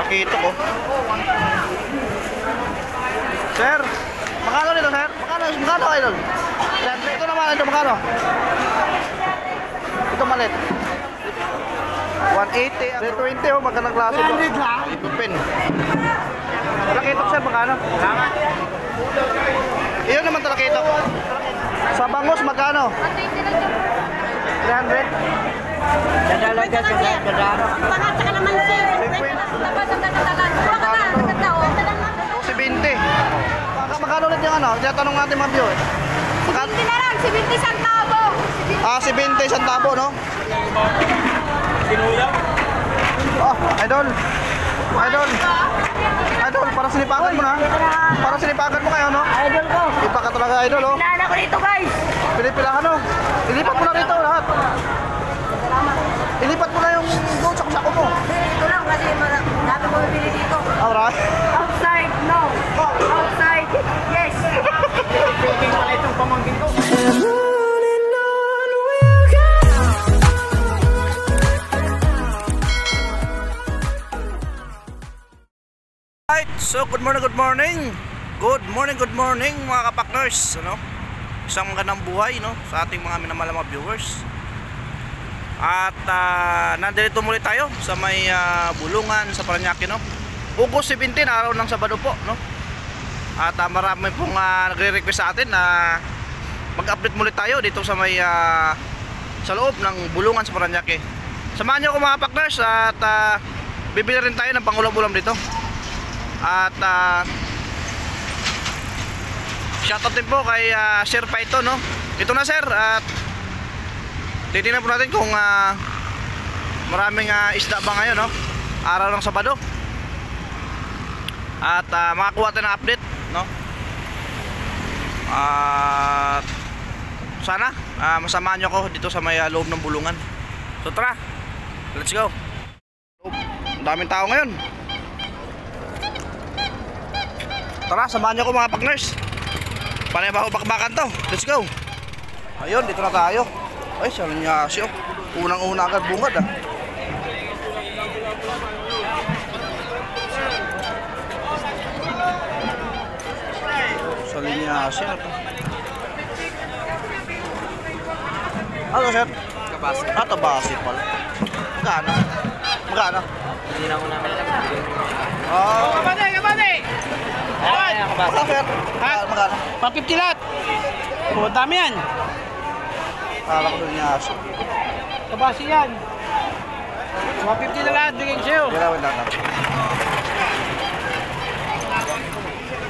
Talakito ko. Sir, magkano nito, sir? Magkano idol? Sir, ito naman, ito magkano? Ito malit. 180, 120 oh, magandang klase ito. 100 lang. Ito pin. Talakito, sir, magkano? Iyon naman talakito. Sa bangus, magkano? 300. Dadalaga sa dadaro. Pangat ka naman sir. Si 20. Magkano ulit yung ano? Tinatanong natin mga viewer. Magkano? 20 na lang, si 20 centavo. Si 20 centavo, no? Sinuyaw. Idol. Idol, para sinipakan mo na. Para sinipakan mo kayo, no? Idol ko. Ipa ka talaga, idol, oh. Pinala ko dito guys. Pilipilahan, no? Ilipat mo na rito lahat. Ilipat mo na yung doon sa kusako mo. Dito lang kasi dami ko bibili dito. Alright. Outside, no. Outside, yes. Pwedeng pala itong pamangkin ko. Alright, so good morning mga kapakners, ano? Isang magandang buhay, no, sa ating mga minamahal mga viewers. At nandito muli tayo sa may bulungan sa Parañaque, no? August 17, araw ng Sabado po, no? At marami pong nagre-request sa atin na mag-update muli tayo dito sa may sa loob ng bulungan sa Parañaque. Samahan niyo ako mga kapakners at bibili rin tayo ng pangulam-ulam dito. At shoutout din po kay Sir Paito, no? Ito na, sir, at titingnan po natin kung maraming isda ba ngayon, no? Araw ng Sabado. At makakuha tayo ng update, no? At sana masamahan nyo ako dito sa may loob ng bulungan. So tara, let's go. Ang daming tao ngayon. Tara, samahan nyo ko mga partners. Panay ba ako bakbakan to? Let's go. Ayun, dito na tayo. Ay, Salinyasi, oh. Unang-una agad bungad, ah. Salinyasi na to. Ano, sir? Kabasi. Tabasi pala. Magkano? Magkano? Hindi na ako namin alam. Kabate! Magkano, sir? Magkano? 150 lahat. Oh, dami yan. Kala ko doon niya aso. Kabasi yan. 150 na lahat. Bigay ko sa'yo. Gawin lang.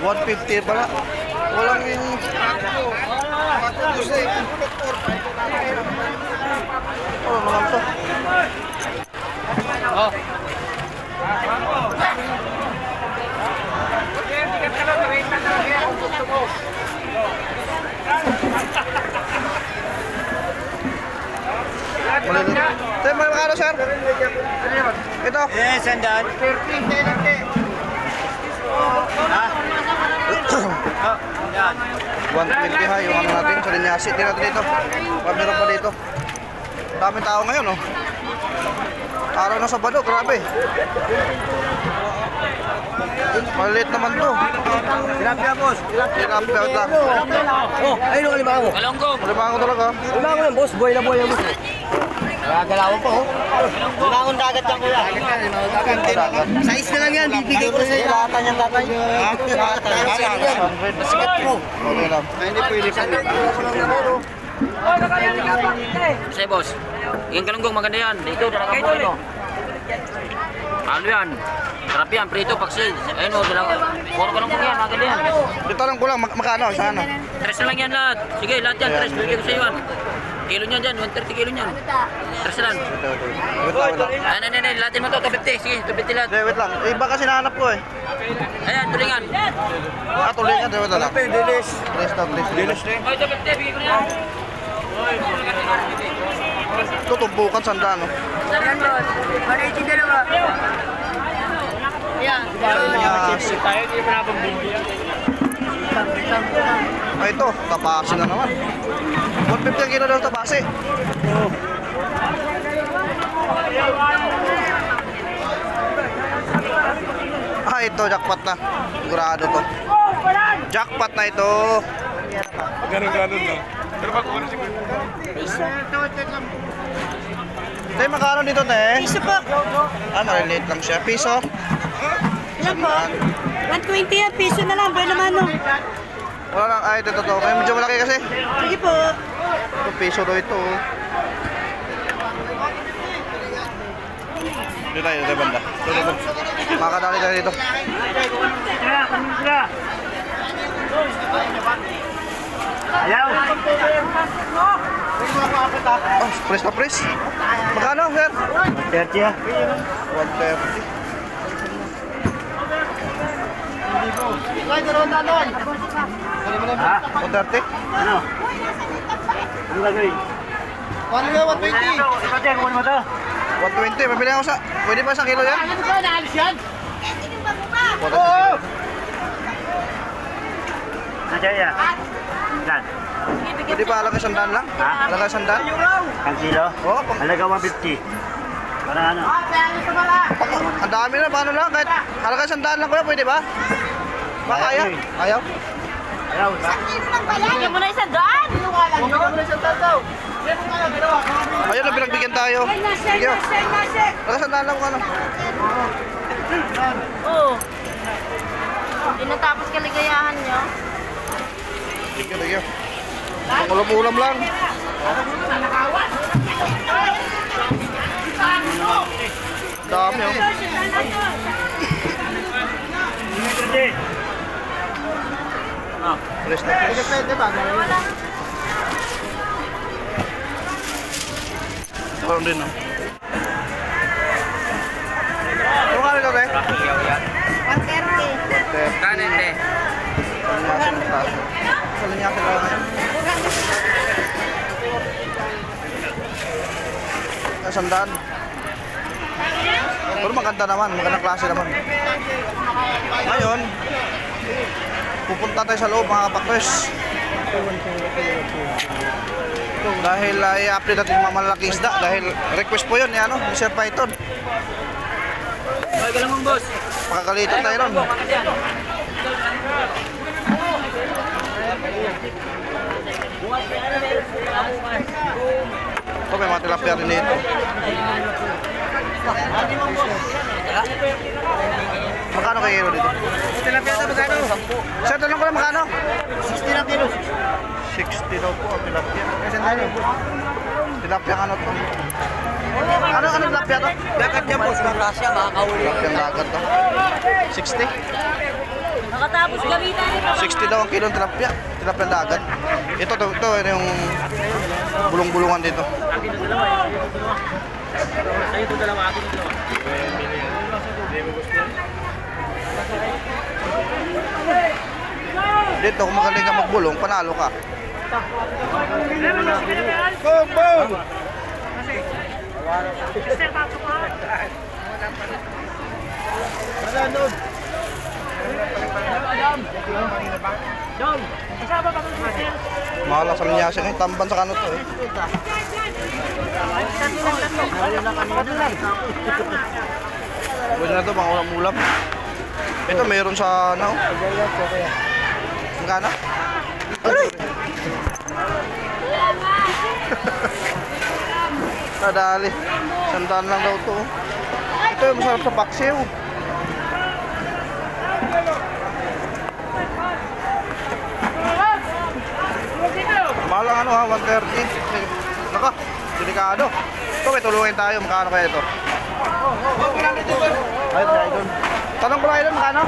150 pala. Walang yung... Ano naman to? Oh. Sir, magkano, sir? Ito? Yes, sandaan. Ha? 120 ha, yung ano natin, Salinyasi. Tingnan natin dito. Meron pa dito. Daming tao ngayon, oh. Araw ng Sabado, grabe. Maliit naman to. Tilapia, boss. Tilapia lang. Oh, ayun ang kalimango mo. Kalonggong. Kalimango talaga. Kalimango lang, boss. Buhay na buhay ang boss. Gagalawan po, oh. Limangon dagat yan, kuya. Dagat. Size na lang yan, bibigay ko sa iyo. Lahatan yung tatay. Masikat po. Okay lang. Hindi pwede pa. Say, boss. Yung kalunggong maganda yan. Dito, talagang buhay mo. Ano yan? Sarap yan, prito, paksi. Ayun o, puro kalunggong yan, maganda yan. Dito lang ko lang, magkano? Sa ano? Tres na lang yan lahat. Sige, lahat yan, tres. Bibigay ko sa iyo yan. Kilo niyan dyan, 130 kilo niyan. Tres lang. Wait lang. Ay, lahatin mo to, 250. Sige, 250 lahat. Wait lang. Iba kasi nahanap ko, eh. Ayan, tulingan. Tulingan, wait lang. Dilis. Dilis na, dilis. Ay, 250, bigay ko na yan. Ito, tumbukan, sandaan, no? Yan boss. 180 dalawa. Yan. Salinyasi. Tayo, hindi mo na pang bibigyan. Ay, ito, tabasi na naman. 150 ang kilo daw tabasi. ito, jackpot na. Sigurado to. Jackpot na ito. Ganun-ganun lang. Pero pag ano siguro? Tay, magkano dito, te? Piso po. Ah, maliliit lang siya. Piso? Ilan po? 120 yan. Piso na lang. Buwan naman no. Wala lang. Ay, ito to. May medyo malaki kasi. Sige po. Ito, piso daw ito. Dito tayo, banda. Dito. Makakadali tayo dito. Ayaw. Oh, press na press. Magkano, sir? 30 ah. 130. Ha? 130? Ano? Ano gagawin? Ano nga, 120? Ipati, kukunin mo to. 120, mabili ako sa... Pwede pa sa kilo yan? Ano ba? Naalis yan? Oo! Nandiyan yan. Saan? Pwede pa halaga sandaan lang? Ha? Halaga sandaan? Ang kilo? Oo, pang... Halaga 150. Para ano? Ang dami na, paano lang? Kahit halaga sandaan lang kuya, pwede ba? Ba, kaya? Ayaw? Ayaw. Bigyan mo na isang daan. Ayun na, pinagbigyan tayo. Sige. Halaga sandaan lang kung ano. Oo. Hindi natapos kaligayahan niyo. Sige, sige. Ang ulam-ulam lang. Dami oh. Press na press. Meron din oh. Ano ka nito, te? 130. Kanin, te. Kalinyasin ng taas. Kalinyasin lang ngayon. Sandaan. Pero maganda naman, magandang klase naman. Ngayon, pupunta tayo sa loob mga kapakres. Dahil i-update natin yung mga malalaking isda. Dahil request po yun ni Sir Python. Ay, galang boss. Makakalitan tayo nun. Ito may mga tilapia rin dito. Magkano kayo kilo dito? Tilapia ito magkano? Sir, tanong ko lang magkano? 60 na kilo. 60 daw po ang tilapia. Tilapia ano to? Ano tilapia to? Dagat niya boss. Magkasya, makakahuli. Tilapia dagat to. 60? Nakatapos gamitan nito. 60 daw ang kilo ng tilapia. Tilapia dagat. Ito yung bulong-bulungan dito. Sa'yo ito dalawa, akin ito. Dito, kung magaling ka magbulong, panalo ka. Boom! Boom! Mahala sa linyasin eh. Tamban sa kanot to eh. Pwede na ito, mga ulam-ulam. Ito, mayroon sa ano. Magkano? Ay! Nadali. Sandaan lang daw to. Ito yung masarap sa paksiw. Mahal lang ano ha, 130. Naka, delikado. Ito, may tulungin tayo. Magkano kaya ito? Ay, idol. Tanong ko lang idol, magkano?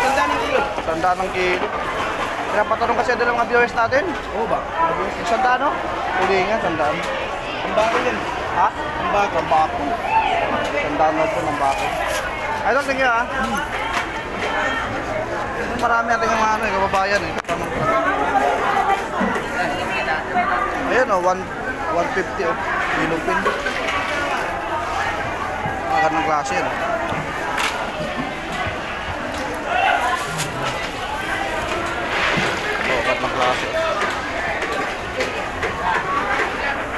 Tandaan ng kilo. Sandaan ng kilo. Pinapatanong kasi doon ang mga viewers natin. Oo ba? Sandaan no? Uli nga, sandaan. Ang bako yan. Ha? Ang bako. Ang bako. Sandaan na po ng bako. Idol, thank you ha. Marami ating mga kababayan eh. Ayan o, 150 o. Bilupin. Mga ng klase yan. Kat ng klase.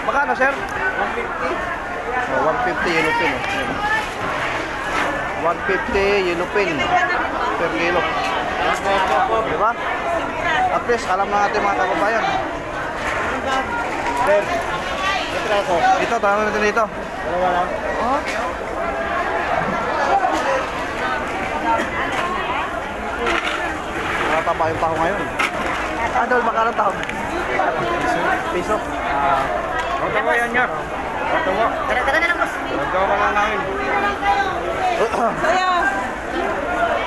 Magkano sir? 150. Oh, 150 yellow pin. Oh. 150 yellow pin per kilo. Diba? At least alam na natin mga kababayan. Ito, tanong natin dito. Nakatapa yung taho ngayon. Adol, magkano taho? Piso? Ito mo yan niya. Ito mo. Tara na lang, boss. Ito mo lang namin.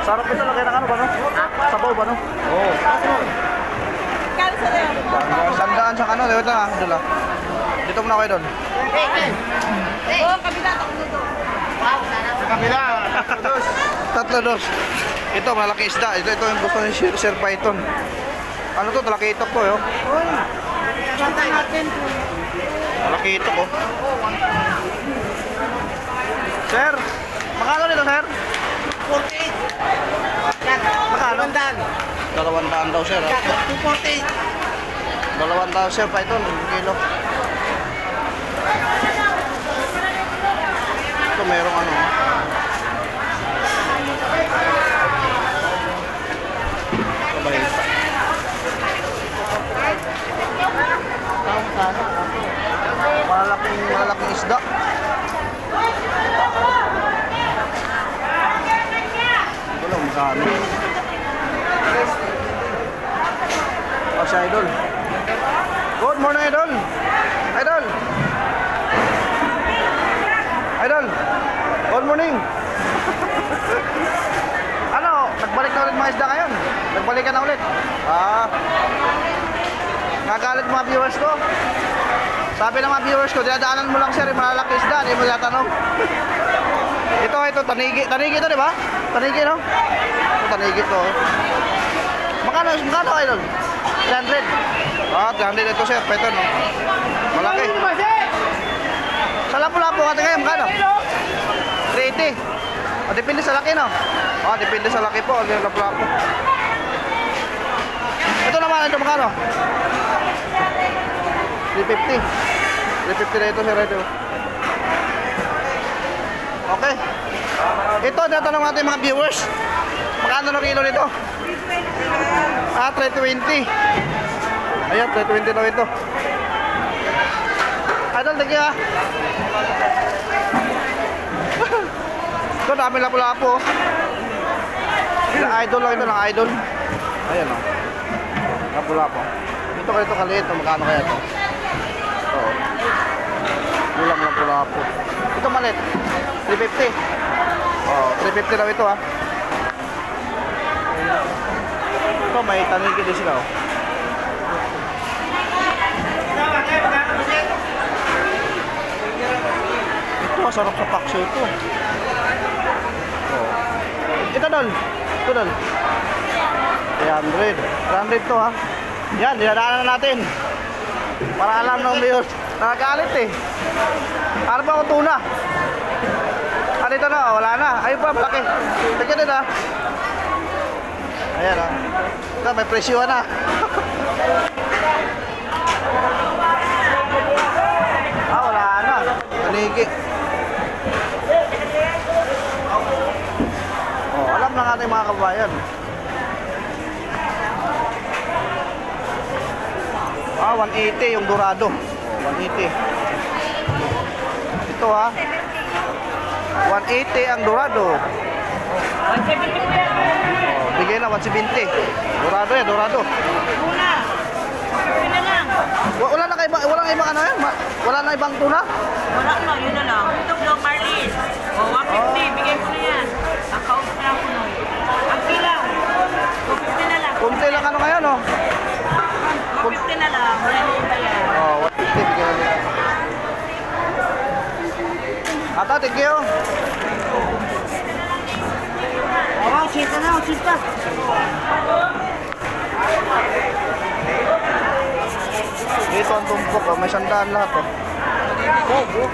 Sarap ito, lagay na ano ba no? Sabaw ba no? Oo. Sandaan sa kano, dito na, doon lang. Dito muna kayo doon. Sa kabila. Tatlo dos. Ito, malaki isda. Ito yung gusto ni Sir Python. Ano to? Malaki itok to, yo. Malaki itok, oh. Sir, makano nito, sir? 48. Makano? 200 daw, sir. 240. 200, sir Python, 1 kilo. Ito, merong ano. Malaking isda. Ito lang, magkano. Si Idol. Good morning, Idol. Idol. Idol. Good morning. Ano, nagbalik na ulit mga isda ngayon? Nagbalik ka na ulit? Nagalit mga viewers ko. Sabi ng mga viewers ko, dinadaanan mo lang sir, yung malalaki isda, hindi mo tatanong. ito, tanigi. Tanigi ito, di ba? Tanigi, no? Ito, tanigi ito. Magkano, Idol? 300. 300 ito sir, peto, no? Malaki. Sa lapu-lapu ka ngayon, magkano? 380. Depende sa laki, no? Depende sa laki po, yung lapu-lapu. Ito naman, ito magkano? 350. 350 na ito sir, ito. Okay. Ito, natanong natin mga viewers. Magkano na kilo nito? 320. Ayan, 320 daw ito. Idol, thank you ha. Ito, dami lapu-lapu. Idol lang ito, ng idol. Ayan o. Lapu-lapu. Ito kaliit, magkano kaya ito? Ito. Gulang lapu-lapu. Ito malit. 350. 350 daw ito ha. Ito, may tanigi din sila oh. Ito, masarap sa pakso ito. Ito dol. 300. 300 to ha. Yan, dinadaanan na natin. Para alam ng viewers. Nakakalit eh. Ano ba ako tuna? Dito na, wala na. Ayun pa, malaki. Tignan din ha. Ayan ha. Ito, may presyo na. Wala na. Panigi. Alam na nga ating mga kabayan. 180 yung dorado. 180. Ito ha. 180 ang dorado. 170 po yan. Bigay na 170. Dorado yan, dorado. Tuna. Tuna lang. Wala na walang ibang ano yan? Wala na ibang tuna? Wala na, yun na lang. Ito, Blue Marlin. 150, bigay mo na yan. Ang kausap na ako nun. Ang kila. 250 na lang. Kunti lang ano ngayon oh. 250 na lang. Wala na yung bayan. 150 bigay na nila. Ata, thank you. Sita na, sita. Dito ang tumpok oh. May 100 lahat oh.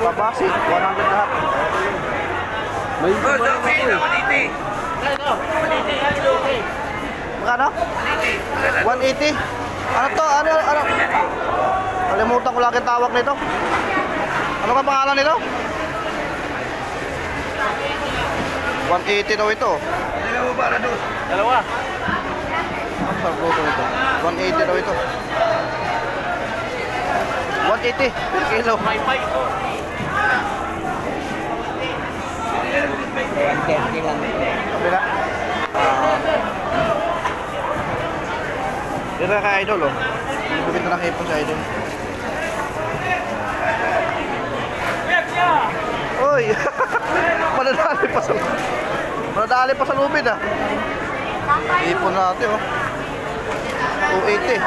Babasi, 100 lahat. May iba na ako eh. Magkano? 180. Ano to? Ano? Kalimutan ko lagi tawag nito. Ano ka pangalan nito? 180 daw ito. Dalawa. Ang sarap ito. 180 daw ito. 180 per kilo. Pai-pai ito. Kabila. Dito ka idol oh. Bumita na hipon sa idol. Uy! Manadali pa sa lubid ah. Hipon natin oh. 280.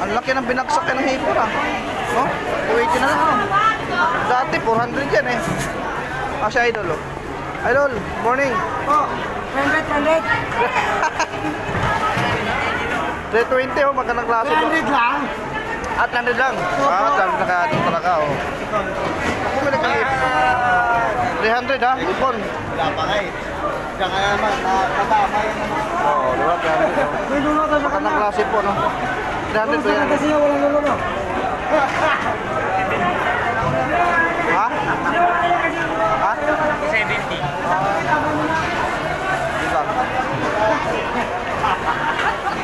Ang laki ng binagsak ng hipon ah. Oh, 280 na lang oh. Dati 400 yan eh. Si idol oh. Idol, morning. Oh, 100. 320 oh, magandang klase po. 100 lang. At 100 lang. Talaga talaga oh. Ako may nagkalip. 300 ha, hipon. Wala pa nga eh. Diyan ka naman, nakatama yan naman. Oo, diba? 300 oh. May luma ka sa Magandang klase po no. 300 po yan. Kasi walang luma. Ha? Ha? 70. Yun lang.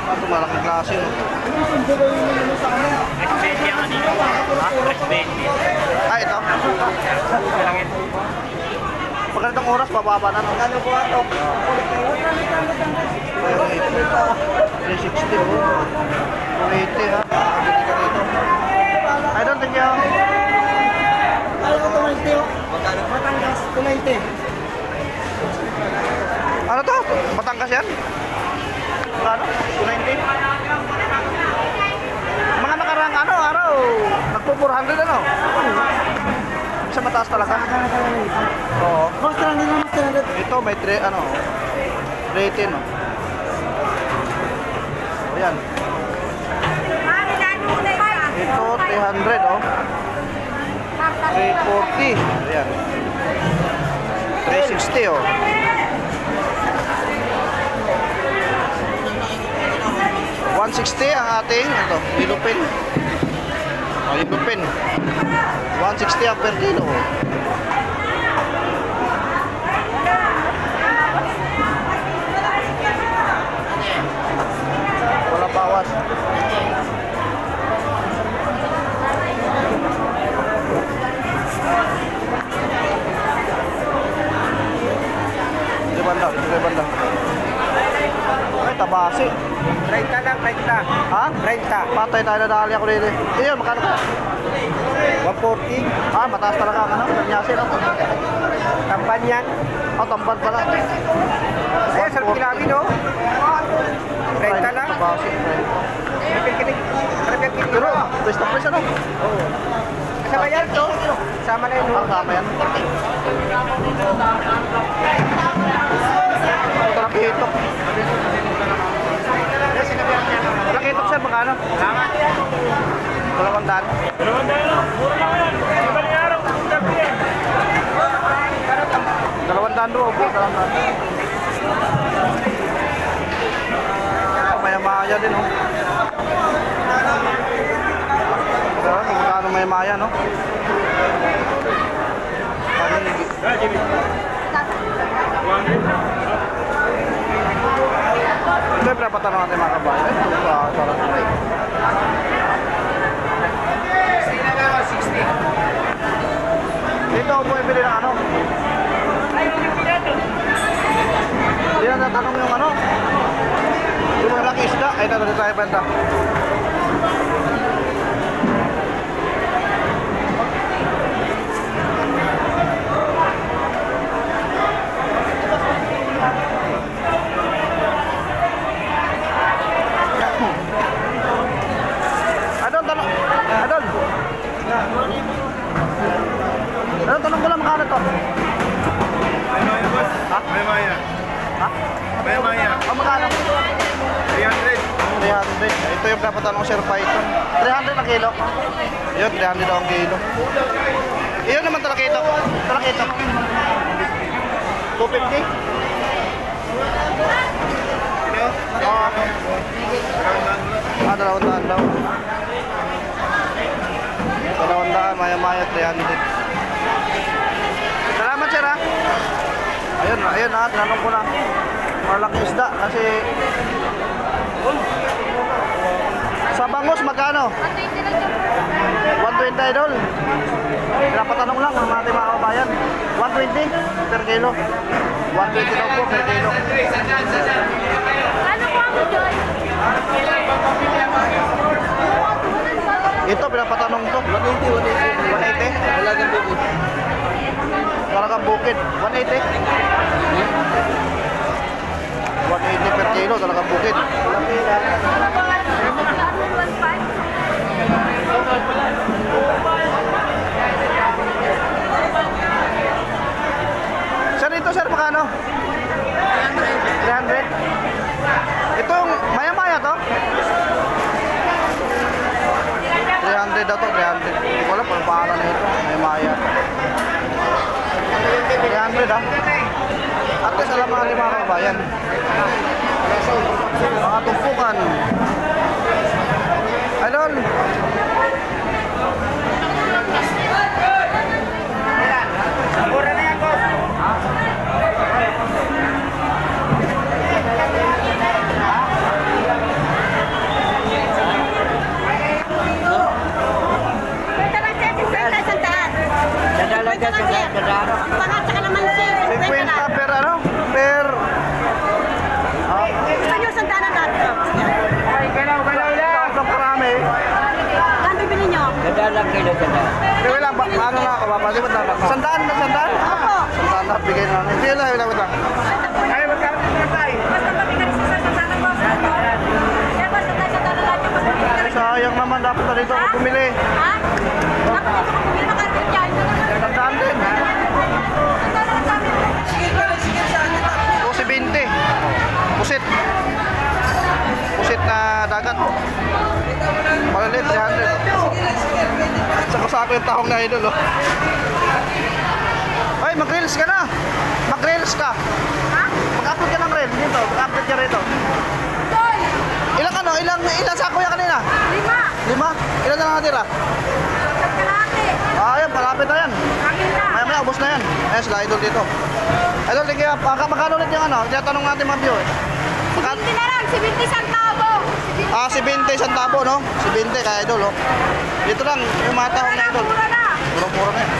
Ito malaking klase no. S20 ang kanino. Ha? S20. Ah, ito. Pag ganitong oras, bababa na no. Ano po ato? 360 oh. 280 ha. Nakabili ka rito. I don't think you. Ano ko 290 oh? Batangas 290. Ano to? Batangas yan? Ano? 290? Mga nakarang ano, araw. Nagpo 400 ano? Sa mataas talaga. Oo. Basta lang din naman 300. Ito may 3 ano. 310 no. O yan. Ito 300 oh. 340. Ayan. 360 oh. 160 ang ating ito, lilupin. Oh, lilupin. 160 ang per kilo. Wala bawas. Dito banda, dito banda. Ay, tabasi. 30 lang, 30. Ha? 30. Patay tayo na dali ako dito. Iyon, makano ka? 140. Ah, mataas talaga ang ano, nanyasin ako. Tampan yan. Oh, tamban pala. Ayun, sarap kilawin oh. 30 lang. Tabasi. Pero, pwesta pwesta no? Kasama yan to. Sama na yun. Ang tama yan. Ito nakihitok. Nakihitok siya, magkano? 200. 200 doon, po. 200. Maya-maya din, oh. Pero, magkano maya-maya, no? Panigi. Ito yung pinapatanong natin mga kabayan. Ito sa sarang tray. Dito ako bumibili ng ano. Hindi na natanong yung ano. Yung mga laki isda. Ay, ito tayo benta. Tanong ko lang makano to? Ha? May maya. Ha? May maya. O magkano? 300. 300. Ito yung dapat tanong Sir Python. 300 na kilo. Yun, 300 daw ang kilo. Iyon naman talakito. Talakito. 250? Oo. Ah, 200 daw. Yan, maya-maya 300. Salamat sir ha. Ayun, ayun ha, tinanong ko na. Malaking isda kasi sa bangus magkano? 120 idol. Pinapatanong lang ng ating mga kabayan. 120 per kilo. 120 daw po per kilo. Ano po ako doon? Ito pinapatanong to. 180. 180. Talagang bukid. Talagang bukid. 180. 180 per kilo, talagang bukid. Sir, ito sir, magkano? 300. Itong maya-maya to? 300 daw to, 300. Hindi ko alam kung paano na ito. Maya-maya. 300 ah. At least alam mga kabayan. Mga tumpukan. Idol. Mura na yan, boss. Dadalaga sa dadaro. Pangat ka naman sir. 50 per ano? Per... Gusto nyo sandanan natin. Galaw lang. Ang karami. Saan bibili nyo? Dadalang kilo dyan. Hindi lang, paano na ako? Papasip mo na. Sandaan na, sandaan? Opo. Sandaan na, bigay na. Hindi lang, wait lang. Ay, magkano dito tayo? Basta mabigalis sa sandanan mo. Kaya basta tayo sandanan natin. Basta mabigalis. Sayang naman, dapat na dito ako bumili. Ha? Dapat dito ko bumili makakit dyan. Sandaan din. Sandanan sa amin. O si 20. Pusit. Pusit na dagat. Malalit, 300. Saka sa akin yung tahong na idol, oh. Ay, mag-reels ka na. Mag-reels ka. Ha? Mag-upload ka ng reel. Dito, mag-upload ka rito. Toy! Ilang sako yan kanina? 5. 5? Ilan na lang natira? Sa kalate. Ayun, palapit na yan. Akin na. Maya-maya, ubos na yan. Ayan, sila idol dito. Idol, magkano ulit yung ano? Tinatanong natin mga view eh. Magkano? 20 na lang. 70 centavo. Si 20 centavo, no? Si 20 kaya idol, oh. Dito lang, yung mga tahong na idol. Mura na. Mura-mura na yan.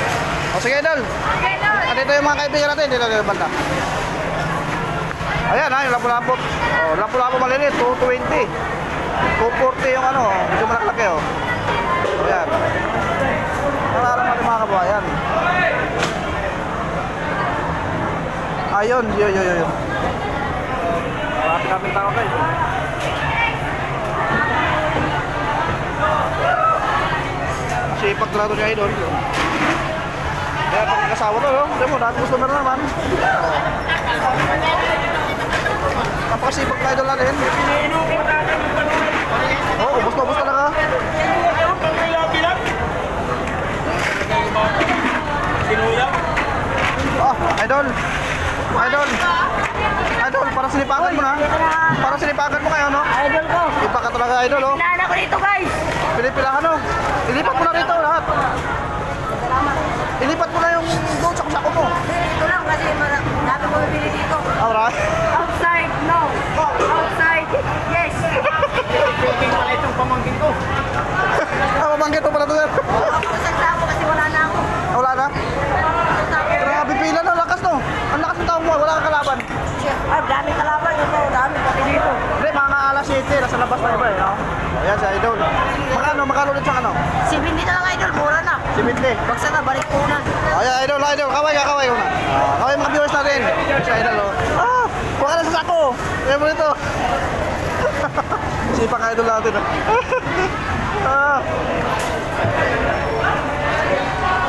O sige, idol. Okay, Toy. At ito yung mga kaibigan natin, dito yung banda. Ayan ha, yung lapu-lapu. Oh, lapu-lapu malilit, 220. 240 yung ano, medyo malaklaki oh. Ayan. Nalala natin mga kabayan. Ayun, yun. Marami namin tao guys. Sipag talaga niya idol. Kaya pag kasawa to, no? Hindi mo, dati gusto meron naman. Napakasipag na idol natin. Oo, ubos talaga. Idol. Idol, para sinipagan mo na. Para sinipagan mo kayo, no? Idol ko. Ipa ka talaga, idol, oh. Pinaan ako dito, guys. Pinipilahan, no? Ilipat mo na rito lahat. Ilipat mo na yung doon sa kusako mo. Dito lang kasi dami ko bibili dito. Alright. Outside, no. Outside, yes. Pagpiping pala itong pamangkin ko. Mabanggit mo pala to, sir. Pasagsa ako kasi wala na ako. Wala na? Grabe pila na, lakas no. Ang lakas ng tao mo, wala kang kalaban. Ay, dami kalaban ito. Dami pati dito. Hindi, mga alas 7, nasa labas na iba eh, no? Ayan si Idol. Magkano ulit sa ano? 70 na lang, idol. Mura na. Si 20. Bagsa na, balik ko na. Ayan, Idol, kaway ko na. Kaway mga viewers natin. Si Idol, oh. Huwag ka na sa sako. Ayan mo nito. Sipa ka Idol natin, oh.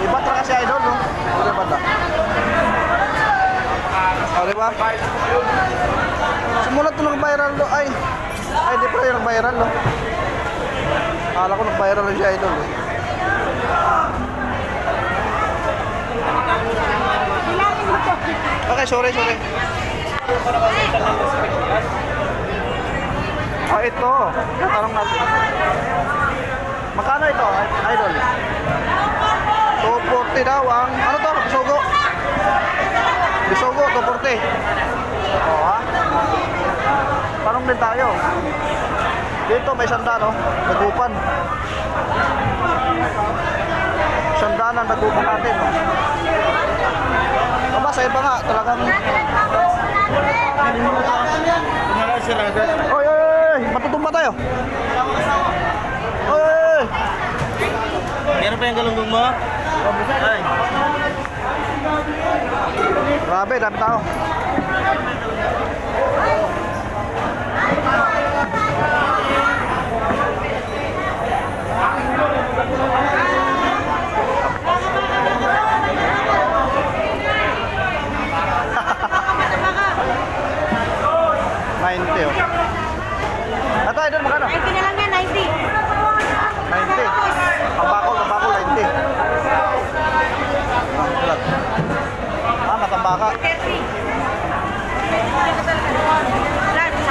Iba talaga si Idol, no? Iba ba na? Diba? Simulat ito nag-viral, no? Ay, di pala yung nag-viral, no? Akala ko nag-viral na siya, Idol, eh. Okay, sorry. Ito. Tanong natin. Magkano ito, Idol? 240 daw ang, ano to? Bisogo. Bisogo, 240. Oo ha. Tanong din tayo. Dito may sanda no? Nagupan. Sanda na nagupan natin. No? Aba, sa iba nga, talagang... Oy, oy, oy! Matutumba tayo! Oy, oy, oy! Meron pa yung galunggong mo? Ay. Grabe, dami tao. $90 oh. Ito, idol, magkano? 90 na lang yan, 90. 90. Tambakol, $90. Ah, matambaka. 30. Lan, 10.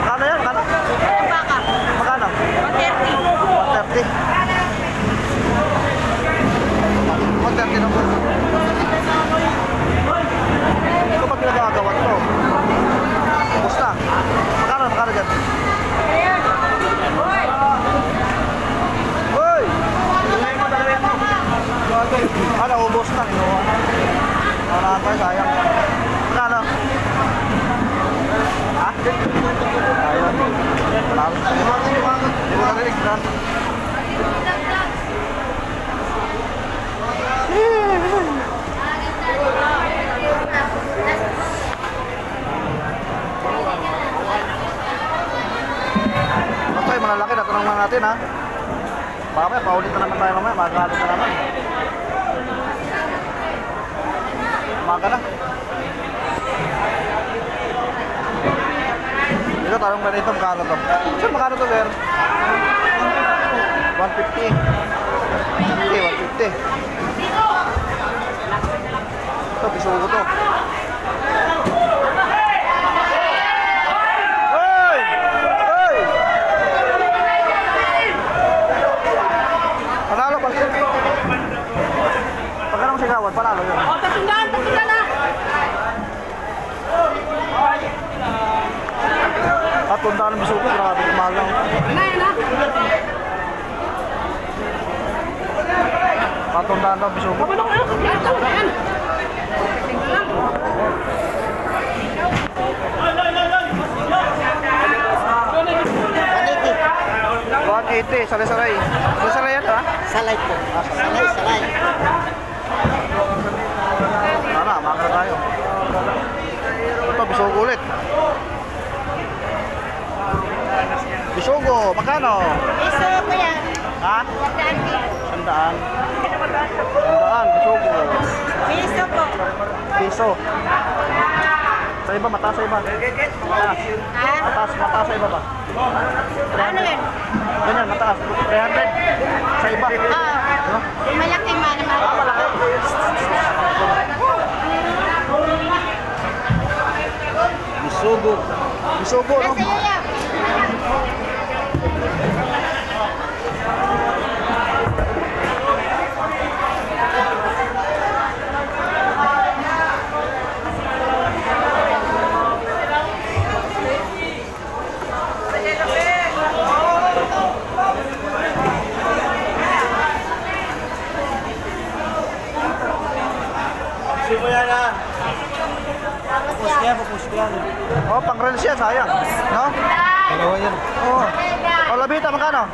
Magkano yan? Magkano? Baka. Magkano? 130. 130 na po. Ito ba't pinagagawa ito? Ubus na. Magkano dyan? Uy! Ano, ubus na. Inuha na. Wala tayo, sayang. Magkano? Ha? Ayun. Wala. Hindi ko narinig na. Basta yung malalaki, natanong lang natin ha. Baka may paulit na naman tayo mamaya, magagalit na naman. Umaga na. Dito tanong ba dito, magkano to? Sir, magkano to, sir? 150. 150. Ito, pisugo to. Hey! Hey! Panalo pa siya. Pagka nang sigawan, panalo yun. O, tatundaan na. At tundaan ng bisugo, grabe mahal lang. Patundaan daw bisugo. $180, saray-saray. Saray yan, ha? Salay po. Salay. Sana, makakala tayo. Ito, bisugo ulit. Bisugo, magkano? Piso ko yan. Ha? 100. 100, bisugo. Piso po. Piso. Sa iba, mataas sa iba. Mataas. Ha? Mataas sa iba ba? Ano yun? Ganyan, mataas. 300. Sa iba. Oo. Malaki man. Ah, malaki. Bisugo. Bisugo, no? Nasa iyo yan. Oh, pang-reels yan, sayang. No? Dalawa yan. Oh. Oh, labita, magkano?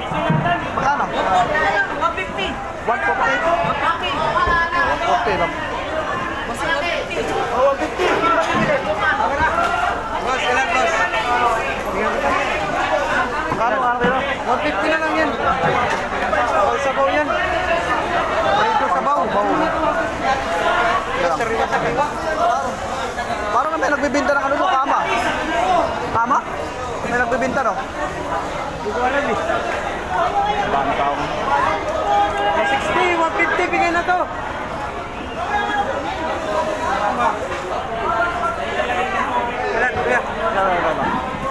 Magkano? 150. 140. 140 lang. Oh, 150. Boss, ilan, boss? Magkano kayo? 150 na lang yan. Sabaw yan. Ito sabaw. Parang may nagbibinta ng ano doon, kama. Kama? May nagbibinta, no? Hindi ko alam eh. Dami tao. 60, 150, bigay na to. Ilan, kuya?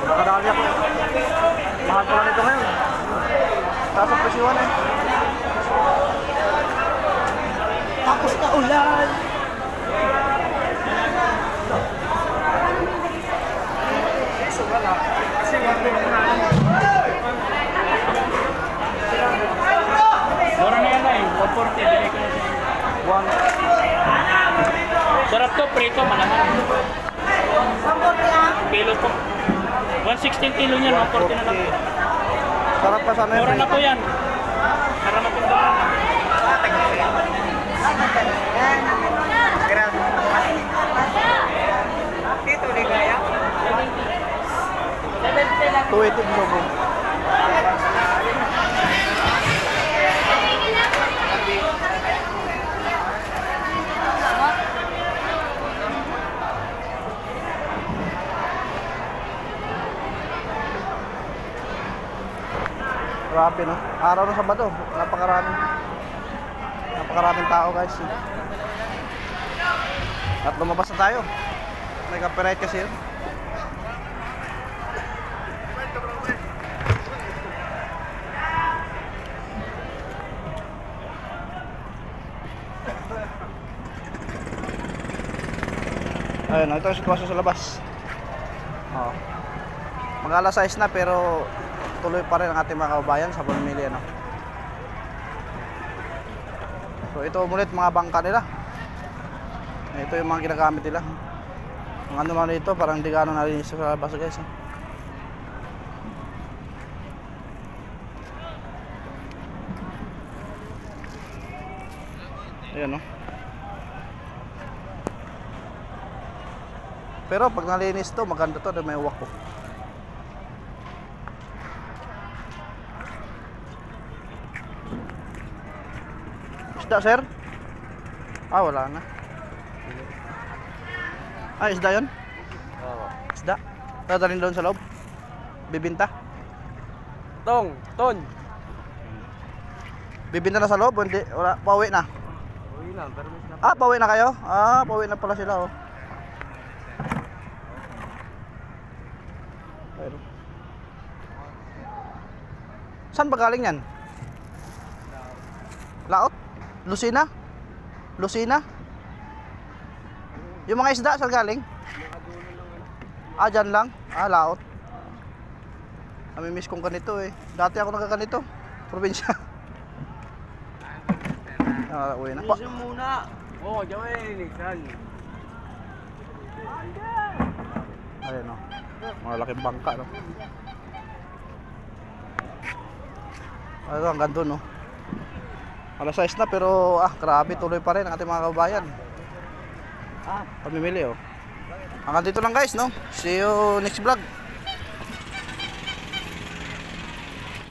Nakadali ako. Mahal pala nito ngayon. Taas ang presyuhan eh. Tapos na ulan. Mura na yan ay, 140, bigay ko na siya. Sarap to, prito, malaman. Kilo po. 116 kilo niyan, 140 na lang. Sarap pa sana Mura na po yan. Mura na po ito. Dito, di kaya? 280 lobo. Grabe no. Araw ng Sabado, napakaraming tao guys. At lumabas na tayo. May copyright kasi yun. Ayun, ito ang sitwasyon sa labas. Oh. Mag-alas 6 na pero tuloy pa rin ang ating mga kababayan sa pamimili ano. So ito ulit mga bangka nila. Ito yung mga ginagamit nila. Ang ano man ito parang hindi gano'n nalinis sa labas guys. Ayan no. Pero pag nalinis to maganda to, may uwak ko. Isda, sir? Ah, wala na. Ah, isda yun? Oo. Isda? Dadalhin doon sa loob? Bibinta? Ton. Bibinta na sa loob? Hindi, wala, pauwi na? Uwi lang, pero may sinap. Ah, pauwi na kayo? Ah, pauwi na pala sila oh. Ayun. Saan ba galing yan? Laot? Lucina? Lucina? Yung mga isda saan galing? Ah, dyan lang? Ah, Laot. Namimiss kong ganito eh. Dati ako nagkaganito. Probinsya. Ah, uwi na. Muna. Oo, diyan ay nilisan. Ayun o. Malaking bangka no. Ayun, hanggang doon no. Alas 6 na pero grabe tuloy pa rin ang ating mga kababayan. Pamimili oh. Hanggang dito lang guys no. See you next vlog.